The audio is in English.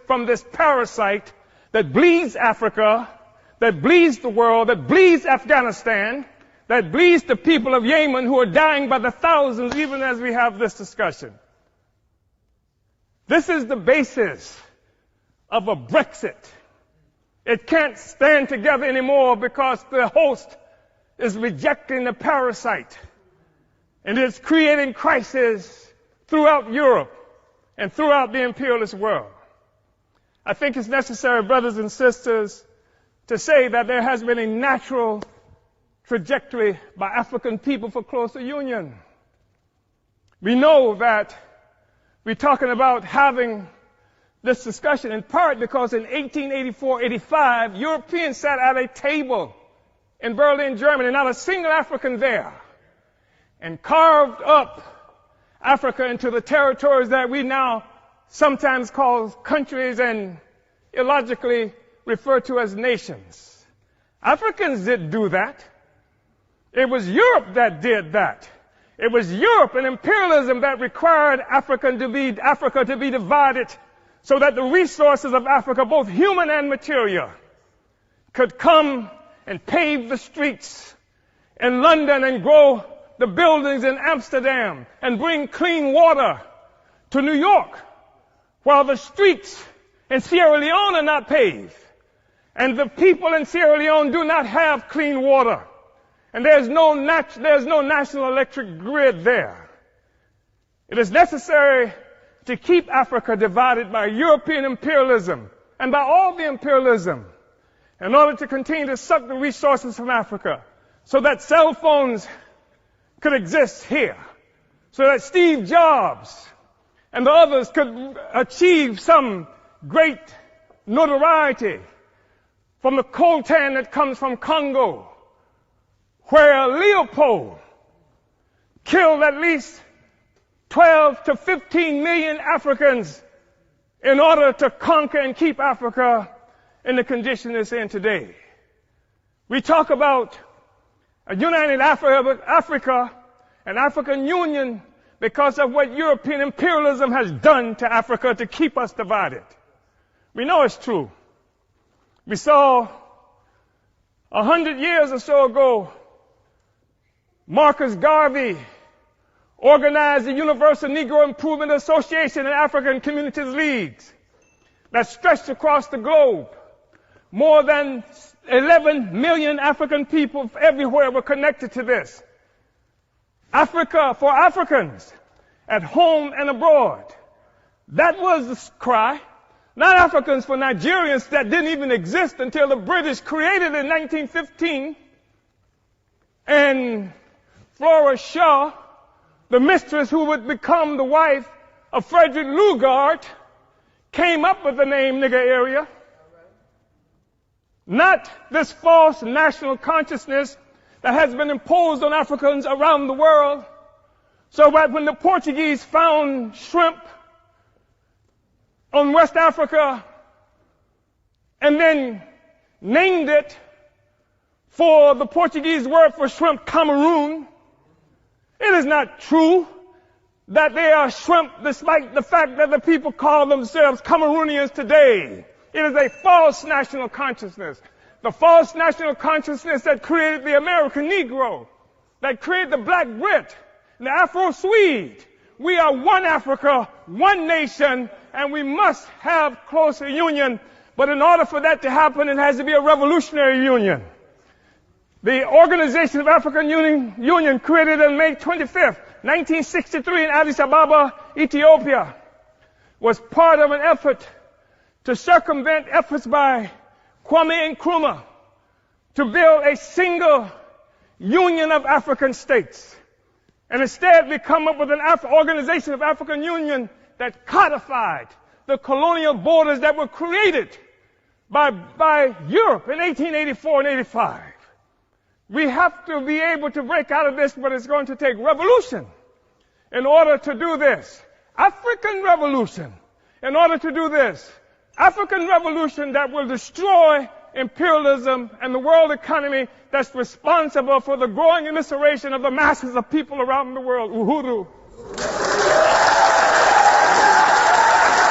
from this parasite that bleeds Africa, that bleeds the world, that bleeds Afghanistan, that bleeds the people of Yemen who are dying by the thousands even as we have this discussion. This is the basis of a Brexit. It can't stand together anymore because the host is rejecting the parasite. And it's creating crisis throughout Europe and throughout the imperialist world. I think it's necessary, brothers and sisters, to say that there has been a natural trajectory by African people for closer union. We know that we're talking about having this discussion in part because in 1884-85, Europeans sat at a table in Berlin, Germany, not a single African there, and carved up Africa into the territories that we now sometimes call countries and illogically refer to as nations. Africans didn't do that. It was Europe that did that. It was Europe and imperialism that required Africa to be divided so that the resources of Africa, both human and material, could come and pave the streets in London and grow the buildings in Amsterdam and bring clean water to New York, while the streets in Sierra Leone are not paved. And the people in Sierra Leone do not have clean water. And there's no national electric grid there. It is necessary to keep Africa divided by European imperialism and by all the imperialism in order to continue to suck the resources from Africa so that cell phones could exist here, so that Steve Jobs and the others could achieve some great notoriety from the coltan that comes from Congo, where Leopold killed at least 12 to 15 million Africans in order to conquer and keep Africa in the condition it's in today. We talk about a united Africa and African Union because of what European imperialism has done to Africa to keep us divided. We know it's true. We saw 100 years or so ago, Marcus Garvey organized the Universal Negro Improvement Association and African Communities Leagues that stretched across the globe. More than 11 million African people everywhere were connected to this. Africa for Africans, at home and abroad. That was the cry. Not Africans for Nigerians that didn't even exist until the British created it in 1915. And Flora Shaw, the mistress who would become the wife of Frederick Lugard, came up with the name nigger area. Not this false national consciousness that has been imposed on Africans around the world. So that when the Portuguese found shrimp on West Africa and then named it for the Portuguese word for shrimp, Cameroon, it is not true that they are shrimp despite the fact that the people call themselves Cameroonians today. It is a false national consciousness. The false national consciousness that created the American Negro, that created the Black Brit, the Afro-Swede. We are one Africa, one nation, and we must have closer union. But in order for that to happen, it has to be a revolutionary union. The Organization of African Union, created on May 25th, 1963 in Addis Ababa, Ethiopia, was part of an effort to circumvent efforts by Kwame Nkrumah to build a single union of African states. And instead, we come up with an Organization of African Union that codified the colonial borders that were created by Europe in 1884 and 85. We have to be able to break out of this, but it's going to take revolution in order to do this. African revolution in order to do this. African revolution that will destroy imperialism and the world economy that's responsible for the growing immiseration of the masses of people around the world. Uhuru.